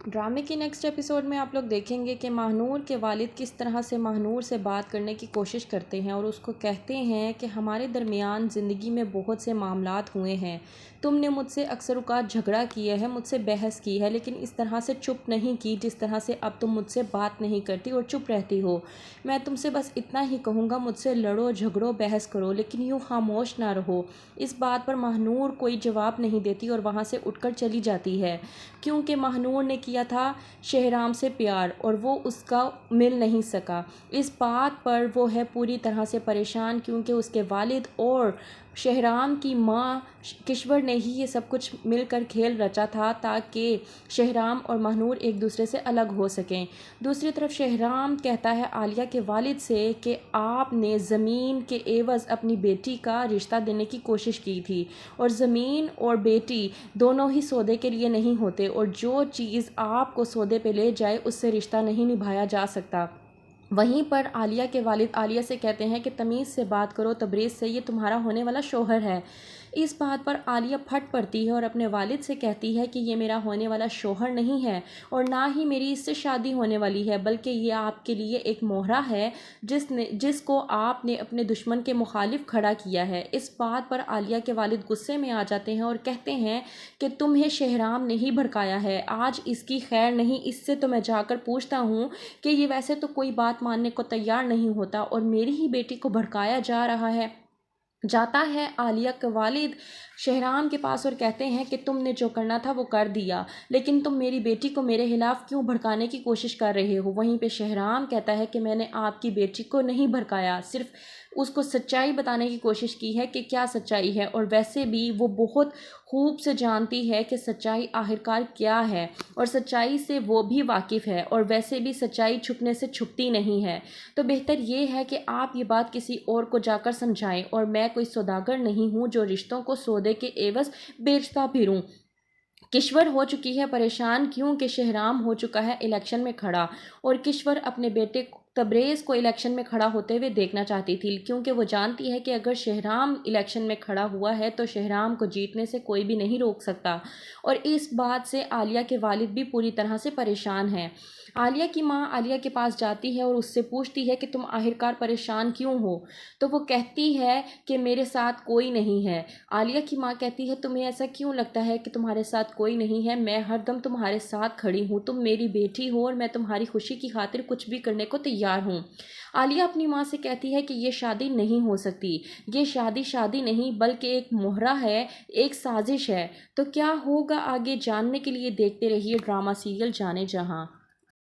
ڈرامے کی next episode میں آپ لوگ دیکھیں گے کہ ماہنور کے والد کس طرح سے ماہنور سے بات کرنے کی کوشش کرتے ہیں اور اس کو کہتے ہیں کہ ہمارے درمیان زندگی میں بہت سے معاملات ہوئے ہیں، تم نے مجھ سے اکثر اوقات جھگڑا کیا ہے، مجھ سے بحث کی ہے، لیکن اس طرح سے چپ نہیں کی جس طرح سے اب تم مجھ سے بات نہیں کرتی اور چپ رہتی ہو۔ میں تم سے بس اتنا ہی کہوں گا، مجھ سے لڑو جھگڑو بحث کرو لیکن یوں خاموش نہ رہو۔ اس بات پر ماہنور کوئی جواب نہیں دیتی اور وہاں سے اٹھ کر چلی جاتی ہے، کیونکہ ماہنور نے کیا تھا شہرام سے پیار اور وہ اس کا مل نہیں سکا۔ اس بات پر وہ ہے پوری طرح سے پریشان، کیونکہ اس کے والد اور شہرام کی ماں کشور نے ہی یہ سب کچھ مل کر کھیل رچا تھا تاکہ شہرام اور ماہنور ایک دوسرے سے الگ ہو سکیں۔ دوسری طرف شہرام کہتا ہے عالیہ کے والد سے کہ آپ نے زمین کے عوض اپنی بیٹی کا رشتہ دینے کی کوشش کی تھی، اور زمین اور بیٹی دونوں ہی سودے کے لیے نہیں ہوتے، اور جو چیز آپ کو سودے پہ لے جائے اس سے رشتہ نہیں نبھایا جا سکتا۔ وہیں پر عالیہ کے والد عالیہ سے کہتے ہیں کہ تمیز سے بات کرو تبریز سے، یہ تمہارا ہونے والا شوہر ہے۔ اس بات پر عالیہ پھٹ پڑتی ہے اور اپنے والد سے کہتی ہے کہ یہ میرا ہونے والا شوہر نہیں ہے اور نہ ہی میری اس سے شادی ہونے والی ہے، بلکہ یہ آپ کے لیے ایک مہرہ ہے جس کو آپ نے اپنے دشمن کے مخالف کھڑا کیا ہے۔ اس بات پر عالیہ کے والد غصے میں آ جاتے ہیں اور کہتے ہیں کہ تمہیں شہرام نے ہی بھڑکایا ہے، آج اس کی خیر نہیں، اس سے تو میں جا کر پوچھتا ہوں کہ یہ ویسے تو کوئی بات ماننے کو تیار نہیں ہوتا اور میری ہی بیٹی کو بھڑکایا جا رہا ہے۔ جاتا ہے عالیہ کا والد شہرام کے پاس اور کہتے ہیں کہ تم نے جو کرنا تھا وہ کر دیا، لیکن تم میری بیٹی کو میرے خلاف کیوں بھڑکانے کی کوشش کر رہے ہو؟ وہیں پہ شہرام کہتا ہے کہ میں نے آپ کی بیٹی کو نہیں بھڑکایا، صرف اس کو سچائی بتانے کی کوشش کی ہے کہ کیا سچائی ہے، اور ویسے بھی وہ بہت خوب سے جانتی ہے کہ سچائی آخرکار کیا ہے اور سچائی سے وہ بھی واقف ہے، اور ویسے بھی سچائی چھپنے سے چھپتی نہیں ہے۔ تو بہتر یہ ہے کہ آپ یہ بات کسی اور کو جا کر سمجھائیں، اور میں کوئی سوداگر نہیں ہوں جو رشتوں کو سودے کے عوض بیچتا پھروں۔ کشور ہو چکی ہے پریشان، کیونکہ شہرام ہو چکا ہے الیکشن میں کھڑا، اور کشور اپنے بیٹے تبریز کو الیکشن میں کھڑا ہوتے ہوئے دیکھنا چاہتی تھی، کیونکہ وہ جانتی ہے کہ اگر شہرام الیکشن میں کھڑا ہوا ہے تو شہرام کو جیتنے سے کوئی بھی نہیں روک سکتا، اور اس بات سے عالیہ کے والد بھی پوری طرح سے پریشان ہیں۔ عالیہ کی ماں عالیہ کے پاس جاتی ہے اور اس سے پوچھتی ہے کہ تم آخرکار پریشان کیوں ہو؟ تو وہ کہتی ہے کہ میرے ساتھ کوئی نہیں ہے۔ عالیہ کی ماں کہتی ہے تمہیں ایسا کیوں لگتا ہے کہ تمہارے ساتھ کوئی نہیں ہے؟ میں ہر دم تمہارے ساتھ کھڑی ہوں، تم میری بیٹی ہو اور میں تمہاری خوشی کی خاطر کچھ بھی کرنے کو تیار ہوں۔ عالیہ اپنی ماں سے کہتی ہے کہ یہ شادی نہیں ہو سکتی، یہ شادی نہیں بلکہ ایک مہرہ ہے، ایک سازش ہے۔ تو کیا ہوگا آگے جاننے کے لیے دیکھتے رہیے ڈرامہ سیریل جانے جہاں۔